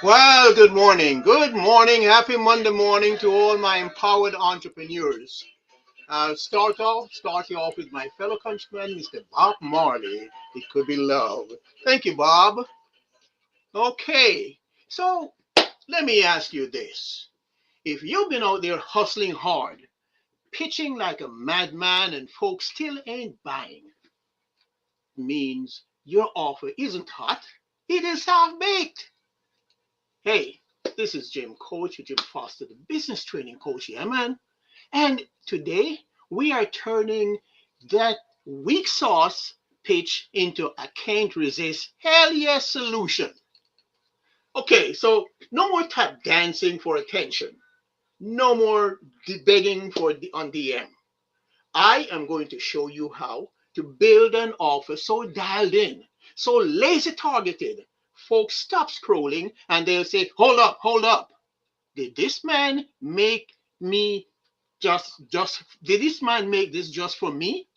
Well, good morning. Good morning. Happy Monday morning to all my empowered entrepreneurs. Start you off with my fellow countryman, Mr. Bob Marley. It could be love. Thank you, Bob. Okay, so let me ask you this. If you've been out there hustling hard, pitching like a madman, and folks still ain't buying, means your offer isn't hot, it is half baked. Hey, this is Jim Foster, the business training coach. Yeah, man. And today we are turning that weak sauce pitch into a can't resist hell yes solution. Okay, so no more tap dancing for attention. No more begging on DM. I am going to show you how to build an offer so dialed in, so laser targeted. Folks stop scrolling and they'll say, hold up. Did this man make me did this man make this just for me?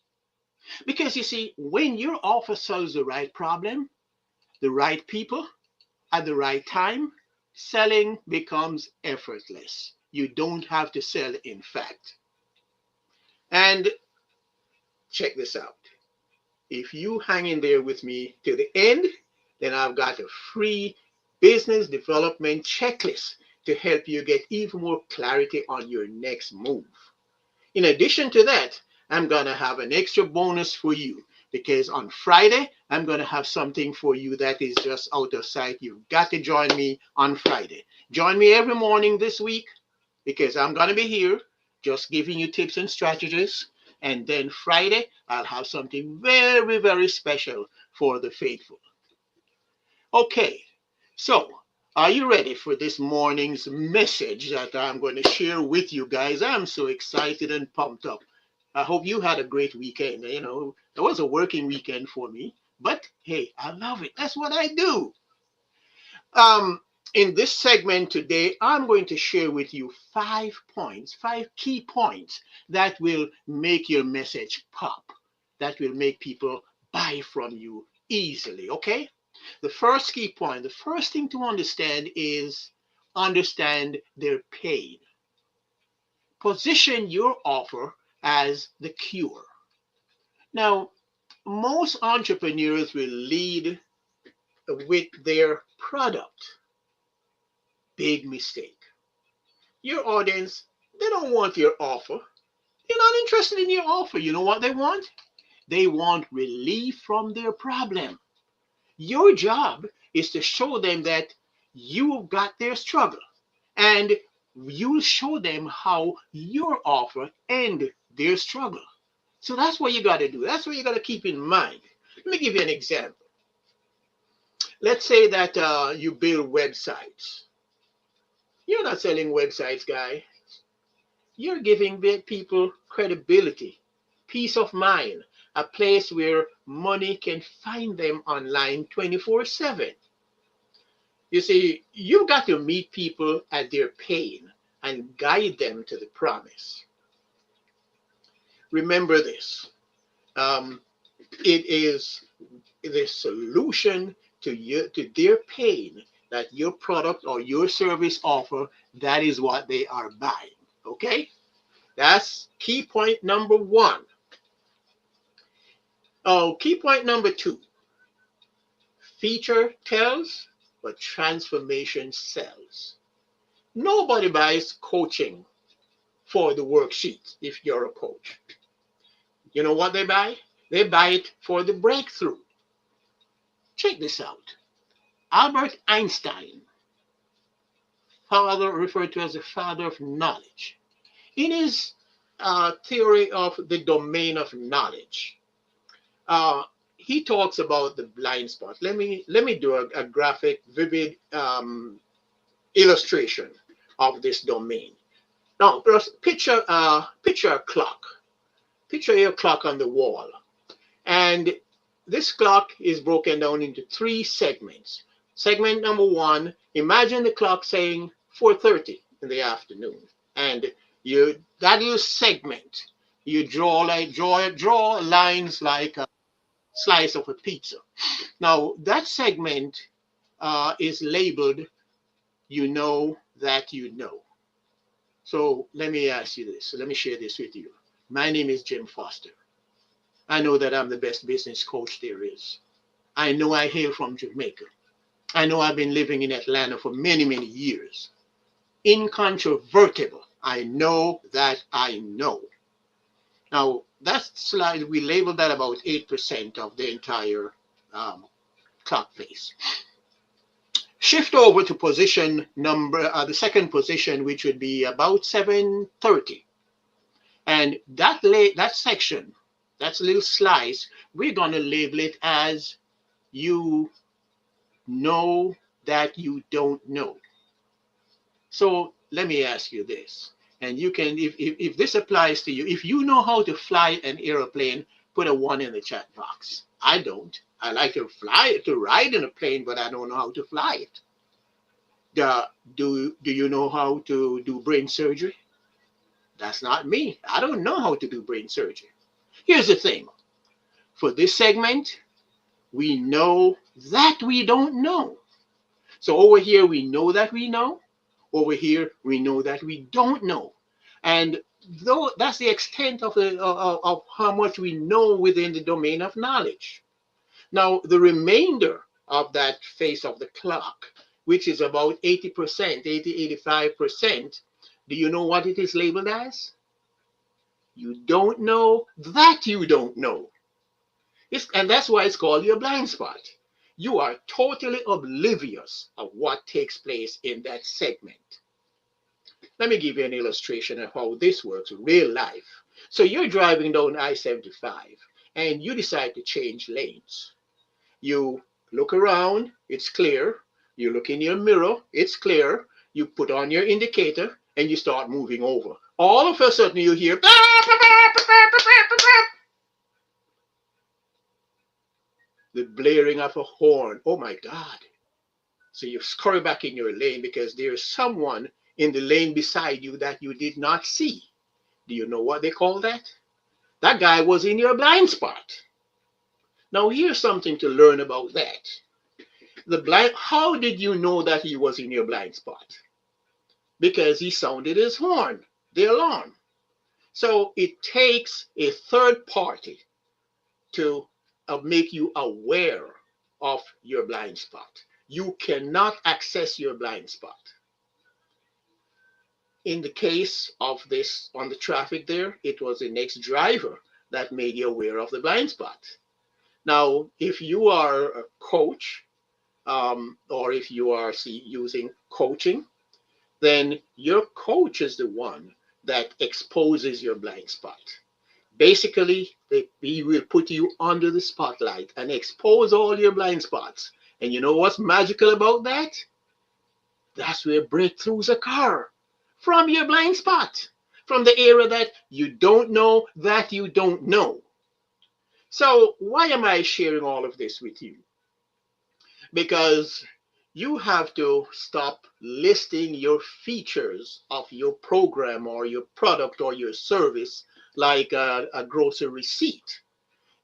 Because you see, when your offer solves the right problem, the right people at the right time, selling becomes effortless. You don't have to sell, in fact. And check this out. If you hang in there with me to the end, then I've got a free business development checklist to help you get even more clarity on your next move. In addition to that, I'm going to have an extra bonus for you because on Friday, I'm going to have something for you that is just out of sight. You've got to join me on Friday. Join me every morning this week because I'm going to be here just giving you tips and strategies. And then Friday, I'll have something very, very special for the faithful. Okay, so are you ready for this morning's message that I'm going to share with you guys? I'm so excited and pumped up. I hope you had a great weekend. You know, it was a working weekend for me, but hey, I love it. That's what I do. Um, in this segment today, I'm going to share with you 5 points, 5 key points that will make your message pop, that will make people buy from you easily. Okay? The first key point, the first thing to understand is understand their pain. Position your offer as the cure. Now, most entrepreneurs will lead with their product. Big mistake. Your audience, they don't want your offer. They're not interested in your offer. You know what they want? They want relief from their problem. Your job is to show them that you've got their struggle and you'll show them how your offer end their struggle. So that's what you got to do. That's what you got to keep in mind. Let me give you an example. Let's say that you build websites. You're not selling websites, guy. You're giving people credibility, peace of mind, a place where money can find them online 24/7. You see, you've got to meet people at their pain and guide them to the promise. Remember this. Um, it is the solution to their pain that your product or your service offer. That is what they are buying. Okay, that's key point number one. Oh, key point number two: feature tells, but transformation sells. Nobody buys coaching for the worksheet if you're a coach. You know what they buy? They buy it for the breakthrough. Check this out. Albert Einstein, father referred to as the father of knowledge, in his theory of the domain of knowledge, uh, he talks about the blind spot. Let me do a graphic, vivid illustration of this domain. Now, just picture a clock. Picture your clock on the wall. And this clock is broken down into three segments. Segment number one, imagine the clock saying 4:30 in the afternoon. And you segment. You draw lines like a slice of a pizza. Now that segment is labeled you know that you know. So let me ask you this. So let me share this with you. My name is Jim Foster. I know that I'm the best business coach there is. I know I hail from Jamaica. I know I've been living in Atlanta for many, many years. Incontrovertible. I know that I know. Now, that slide, we labeled that about 8% of the entire clock face. Shift over to position number, the second position, which would be about 7:30. And that section, that's a little slice, we're going to label it as you know that you don't know. So let me ask you this. And you can, if this applies to you, if you know how to fly an airplane, put a 1 in the chat box. I don't. I like to ride in a plane, but I don't know how to fly it. Do you know how to do brain surgery? That's not me. I don't know how to do brain surgery. Here's the thing. For this segment, we know that we don't know. So over here, we know that we know. Over here, we know that we don't know. And though that's the extent of how much we know within the domain of knowledge. Now, the remainder of that face of the clock, which is about 80%, 85%, do you know what it is labeled as? You don't know that you don't know. And that's why it's called your blind spot. You are totally oblivious of what takes place in that segment. Let me give you an illustration of how this works in real life. So you're driving down I-75 and you decide to change lanes. You look around, it's clear. You look in your mirror, it's clear. You put on your indicator and you start moving over. All of a sudden you hear the blaring of a horn. Oh my God. So you scurry back in your lane because there's someone in the lane beside you that you did not see. Do you know what they call that? That guy was in your blind spot. Now here's something to learn about that. How did you know that he was in your blind spot? Because he sounded his horn, the alarm. So it takes a third party to make you aware of your blind spot. You cannot access your blind spot. In the case of this on the traffic there, it was the next driver that made you aware of the blind spot. Now, if you are a coach, or if you are using coaching, then your coach is the one that exposes your blind spot. Basically, he will put you under the spotlight and expose all your blind spots. And you know what's magical about that? That's where breakthroughs occur. From your blind spot, from the area that you don't know that you don't know. So why am I sharing all of this with you? Because you have to stop listing your features of your program or your product or your service like a grocery receipt.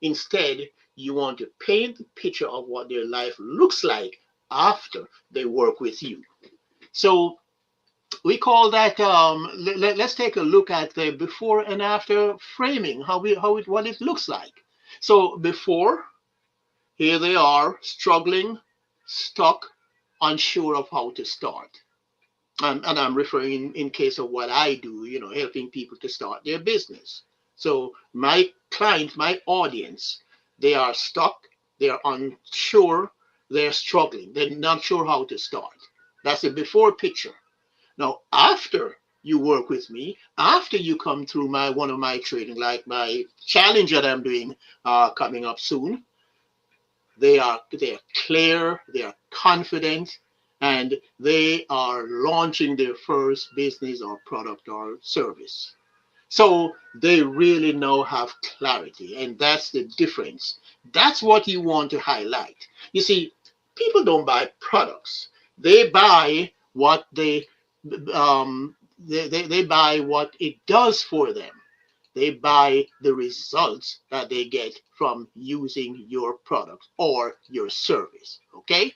Instead, you want to paint the picture of what their life looks like after they work with you. So we call that, let's take a look at the before and after framing, what it looks like. So before, here they are struggling, stuck, unsure of how to start. And I'm referring in case of what I do, helping people to start their business. So my client, my audience, they are stuck, they're unsure, they're struggling, they're not sure how to start. That's the before picture. Now, after you work with me, after you come through one of my training, like my challenge that I'm doing coming up soon, they are clear, they are confident, and they are launching their first business or product or service. So they really now have clarity, and that's the difference. That's what you want to highlight. You see, people don't buy products. They buy what they buy what it does for them. They buy the results that they get from using your product or your service. Okay?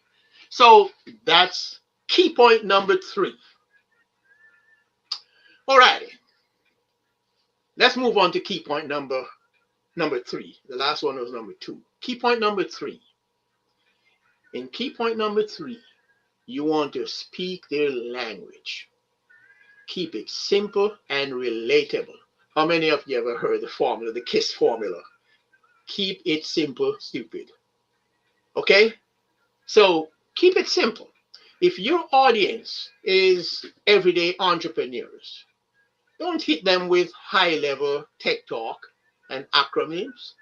So that's key point number 3. All righty. Let's move on to key point number 3. The last one was number 2. Key point number 3. In key point number 3, you want to speak their language. Keep it simple and relatable. How many of you ever heard the formula, the KISS formula? Keep it simple, stupid. Okay? So keep it simple. If your audience is everyday entrepreneurs, don't hit them with high-level tech talk and acronyms.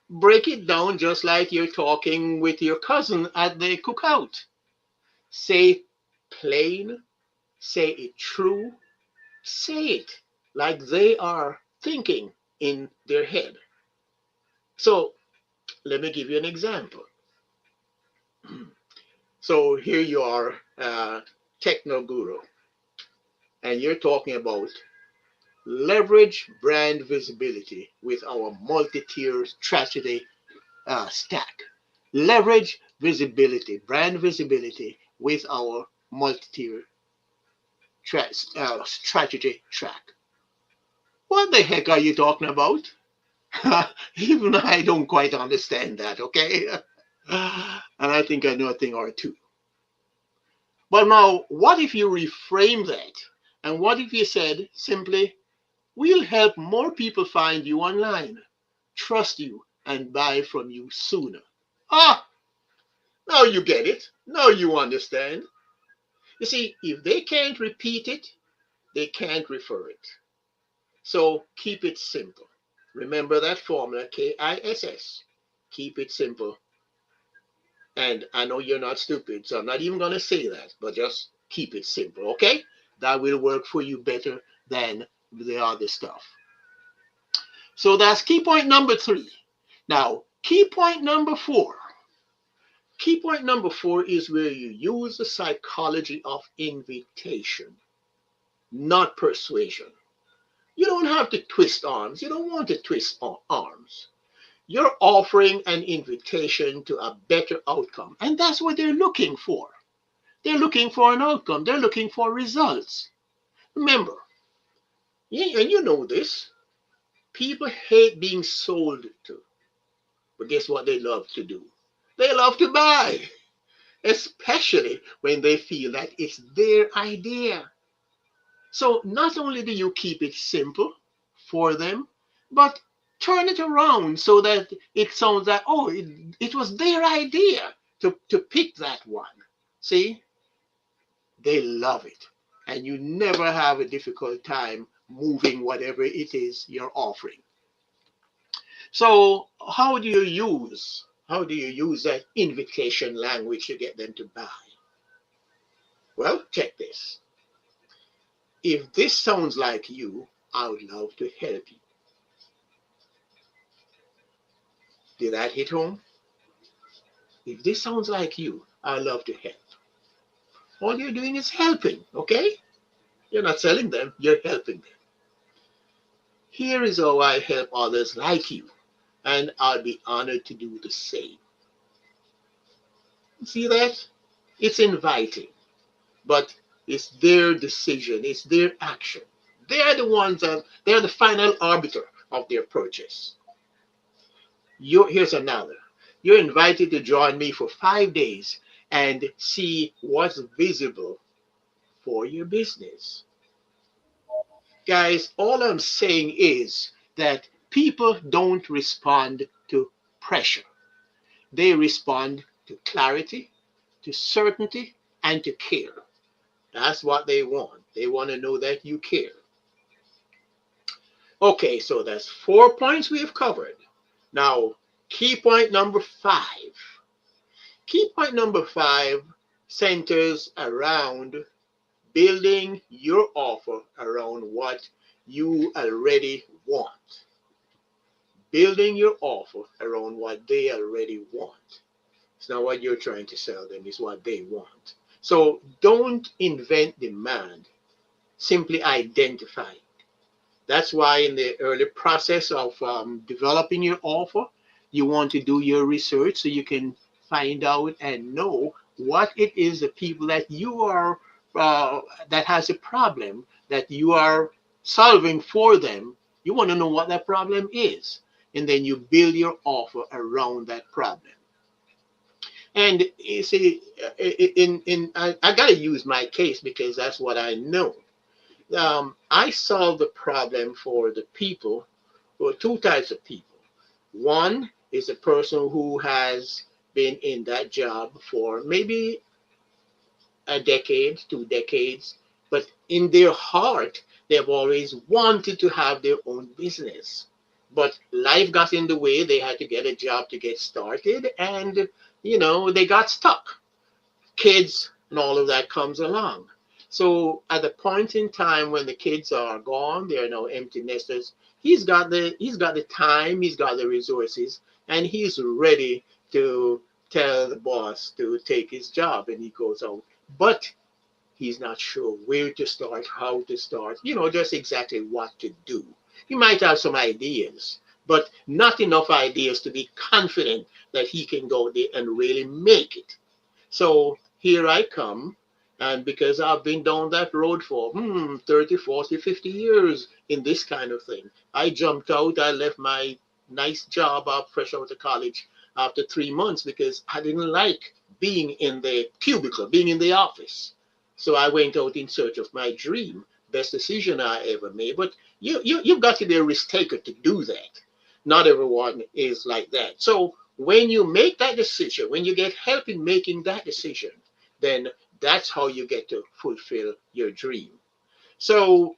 Break it down just like you're talking with your cousin at the cookout. Say it plain, say it true, say it like they are thinking in their head. So let me give you an example. So here you are, techno guru, and you're talking about leverage brand visibility with our multi-tier strategy stack. Leverage visibility, brand visibility with our multi-tier strategy track. What the heck are you talking about? Even I don't quite understand that, okay? And I think I know a thing or two. But now, what if you reframe that? And what if you said simply, we'll help more people find you online, trust you, and buy from you sooner? Ah, now you get it. Now you understand. You see, if they can't repeat it, they can't refer it. So keep it simple. Remember that formula, KISS. Keep it simple. And I know you're not stupid, so I'm not even going to say that, but just keep it simple, okay? That will work for you better than the other stuff. So that's key point number 3. Now, key point number 4. Key point number 4 is where you use the psychology of invitation, not persuasion. You don't have to twist arms. You don't want to twist arms. You're offering an invitation to a better outcome. And that's what they're looking for. They're looking for an outcome. They're looking for results. Remember, and you know this, people hate being sold to. But guess what they love to do? They love to buy, especially when they feel that it's their idea. So not only do you keep it simple for them, but turn it around so that it sounds like, oh, it was their idea to pick that one. See? They love it. And you never have a difficult time moving whatever it is you're offering. So how do you use that invitation language to get them to buy? Well, check this. If this sounds like you, I would love to help you. Did that hit home? If this sounds like you, I'd love to help. All you're doing is helping, okay? You're not selling them, you're helping them. Here is how I help others like you, and I'll be honored to do the same. See that? It's inviting, but it's their decision, it's their action. They're the ones they're the final arbiter of their purchase. Here's another. You're invited to join me for 5 days and see what's visible for your business. Guys, all I'm saying is that people don't respond to pressure. They respond to clarity, to certainty, and to care. That's what they want. They want to know that you care. Okay, so that's 4 points we have covered. Now, key point number 5. Key point number 5 centers around building your offer around what you already want. Building your offer around what they already want. It's not what you're trying to sell them, it's what they want. So don't invent demand, simply identify. That's why in the early process of developing your offer, you want to do your research so you can find out and know what it is the people that you are that has a problem that you are solving for them. You want to know what that problem is, and then you build your offer around that problem. And you see, I gotta use my case because that's what I know. I solve the problem for the people, or two types of people. One is a person who has been in that job for maybe a decade, 2 decades, but in their heart, they've always wanted to have their own business. But life got in the way. They had to get a job to get started, and they got stuck. Kids and all of that comes along. So at the point in time when the kids are gone, they are now empty nesters. He's got the time, he's got the resources, and he's ready to tell the boss to take his job, and he goes out. But he's not sure where to start, how to start, just exactly what to do. He might have some ideas, but not enough ideas to be confident that he can go there and really make it. So here I come, and because I've been down that road for 30, 40, 50 years in this kind of thing, I jumped out. I left my nice job up fresh out of college after 3 months because I didn't like being in the cubicle, being in the office. So I went out in search of my dream. Best decision I ever made. But you've got to be a risk taker to do that. Not everyone is like that. So when you make that decision, when you get help in making that decision, then that's how you get to fulfill your dream. So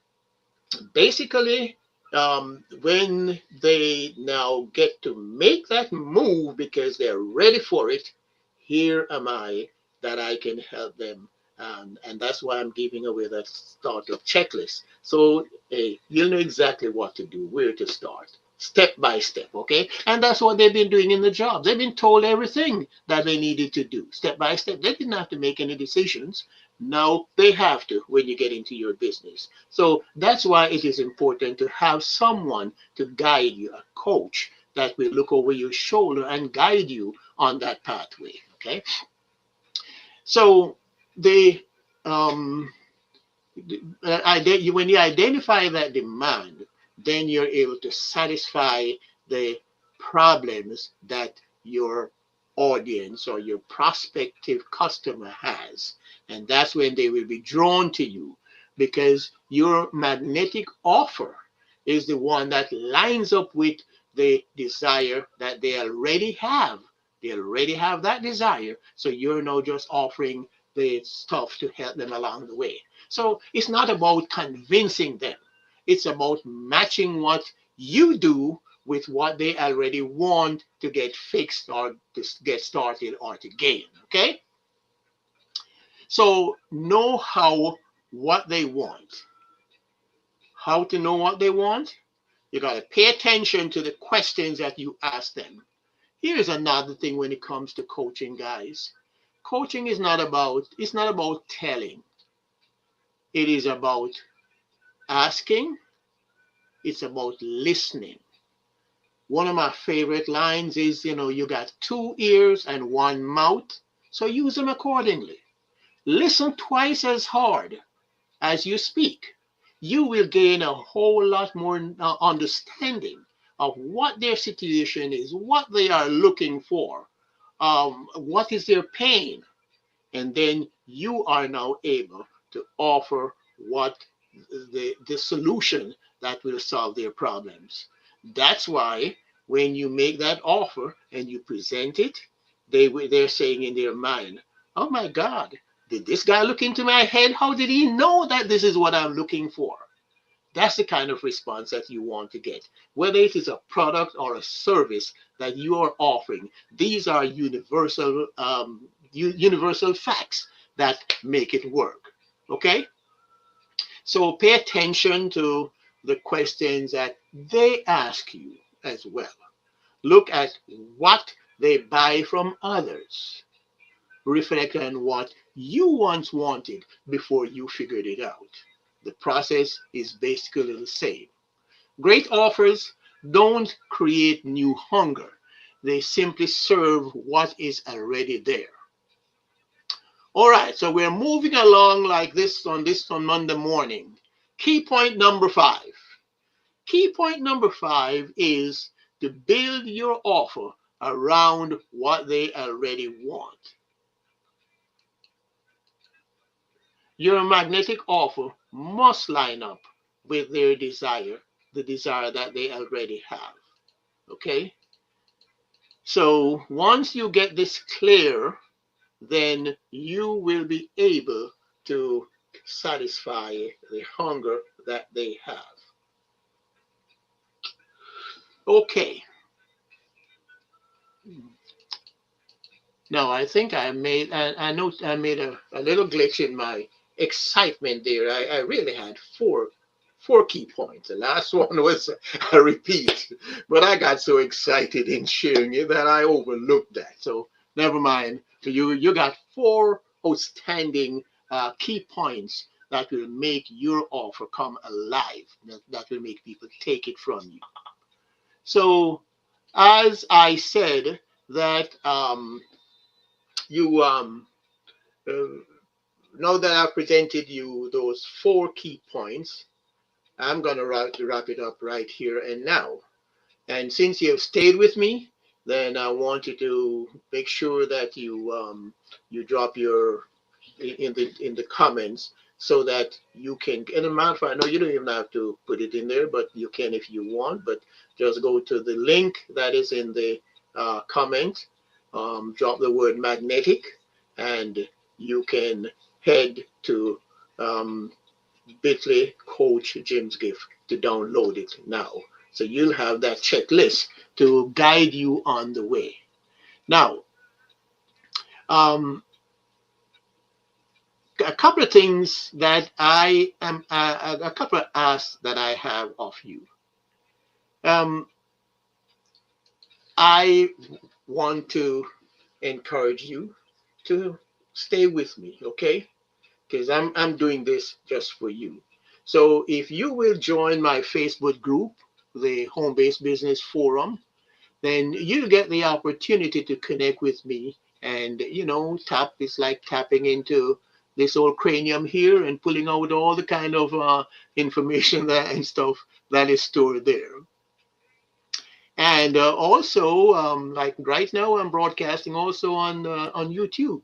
basically, when they now get to make that move because they're ready for it, here am I that I can help them. And that's why I'm giving away that startup checklist. So you'll know exactly what to do, where to start, step by step, okay? And that's what they've been doing in the job. They've been told everything that they needed to do, step by step. They didn't have to make any decisions. Now they have to when you get into your business. So that's why it is important to have someone to guide you, a coach that will look over your shoulder and guide you on that pathway. Okay. So the when you identify that demand, then you're able to satisfy the problems that your audience or your prospective customer has. And that's when they will be drawn to you because your magnetic offer is the one that lines up with the desire that they already have. They already have that desire. So you're now just offering the stuff to help them along the way. So it's not about convincing them. It's about matching what you do with what they already want to get fixed or to get started or to gain. Okay? So know what they want. How to know what they want? You got to pay attention to the questions that you ask them. Here's another thing when it comes to coaching, guys. Coaching is not about telling. It is about asking. It's about listening. One of my favorite lines is, you got 2 ears and 1 mouth, so use them accordingly. Listen twice as hard as you speak. You will gain a whole lot more understanding of what their situation is, what they are looking for, what is their pain, and then you are now able to offer what the solution that will solve their problems. That's why when you make that offer and you present it, they're saying in their mind, "Oh my God, did this guy look into my head? How did he know that this is what I'm looking for?" That's the kind of response that you want to get. Whether it is a product or a service that you are offering, these are universal facts that make it work. Okay? So pay attention to the questions that they ask you as well. Look at what they buy from others. Reflect on what you once wanted before you figured it out. The process is basically the same. Great offers don't create new hunger. They simply serve what is already there. All right, so we're moving along like this on Monday morning. Key point number 5. Key point number 5 is to build your offer around what they already want. Your magnetic offer must line up with their desire, the desire that they already have. Okay? So once you get this clear, then you will be able to satisfy the hunger that they have. Okay. Now I think I know I made a little glitch in my excitement there. I really had four key points. The last one was a repeat, but I got so excited in sharing it that I overlooked that. So never mind. So you got 4 outstanding key points that will make your offer come alive. That will make people take it from you. So as I said, that you uh, now that I've presented you those 4 key points, I'm going to wrap it up right here and now. And since you've stayed with me, then I want you to make sure that you drop your in the comments so that you can. And a matter of fact, no, you don't even have to put it in there, but you can if you want. But just go to the link that is in the comment, drop the word magnetic, and you can head to bit.ly Coach Jim's Gift to download it now. So you'll have that checklist to guide you on the way. Now, a couple of things that a couple of asks that I have of you. I want to encourage you to stay with me, okay? Because I'm doing this just for you. So if you will join my Facebook group, the Home Based Business Forum, then you get the opportunity to connect with me. And it's like tapping into this old cranium here and pulling out all the kind of information and stuff that is stored there. And also, like right now, I'm broadcasting also on YouTube.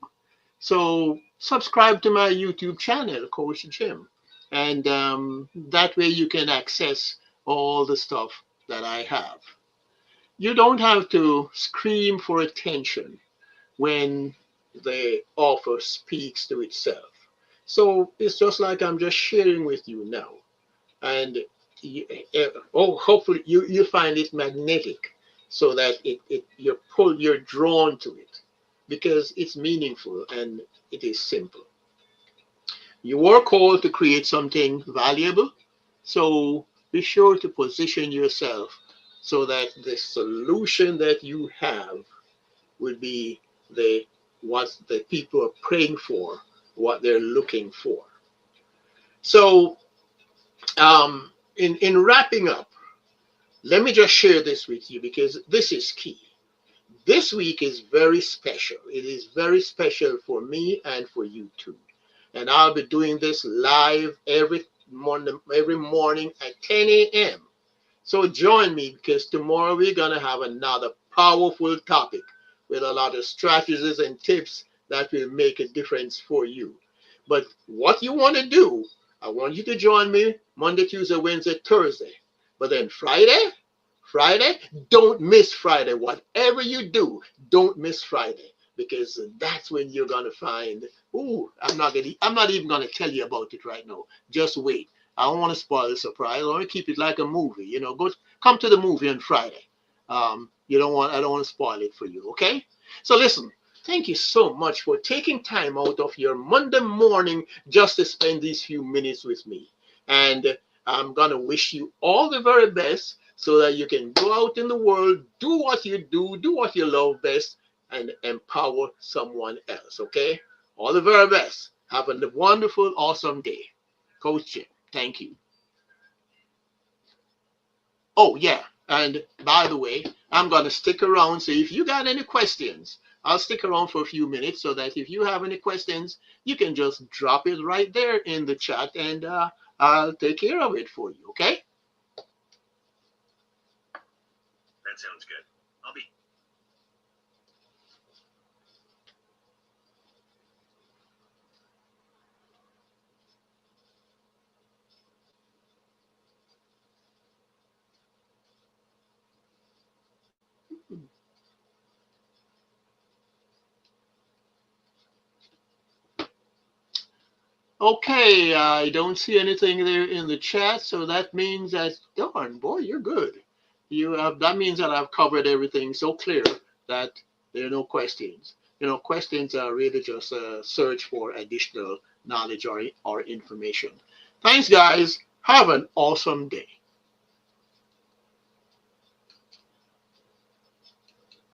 So subscribe to my YouTube channel, Coach Jim, and that way you can access all the stuff that I have. You don't have to scream for attention when the offer speaks to itself. So it's just like I'm just sharing with you now. And hopefully you find it magnetic so that you're drawn to it because it's meaningful and it is simple. You are called to create something valuable, so be sure to position yourself so that the solution that you have would be what the people are praying for, what they're looking for. So in wrapping up, let me just share this with you because this is key. This week is very special. It is very special for me and for you too. And I'll be doing this live every morning at 10 a.m. So join me because tomorrow we're going to have another powerful topic with a lot of strategies and tips that will make a difference for you. But what you want to do, I want you to join me Monday, Tuesday, Wednesday, Thursday. But then Friday, don't miss Friday. Whatever you do, don't miss Friday because that's when you're gonna find. Ooh, I'm not even gonna tell you about it right now. Just wait. I don't want to spoil the surprise. I want to keep it like a movie. Come to the movie on Friday. I don't want to spoil it for you. Okay? So listen. Thank you so much for taking time out of your Monday morning just to spend these few minutes with me. And I'm gonna wish you all the very best so that you can go out in the world, do what you do what you love best, and empower someone else, okay? All the very best. Have a wonderful, awesome day. Coach Jim, thank you. Oh, yeah, and by the way, I'm going to stick around. So if you got any questions, I'll stick around for a few minutes so that if you have any questions, you can just drop it right there in the chat, and I'll take care of it for you. Okay? That sounds good. I'll be. Okay, I don't see anything there in the chat, so that means that, darn, boy, you're good. That means that I've covered everything so clear that there are no questions. Questions are really just a search for additional knowledge or information. Thanks, guys. Have an awesome day.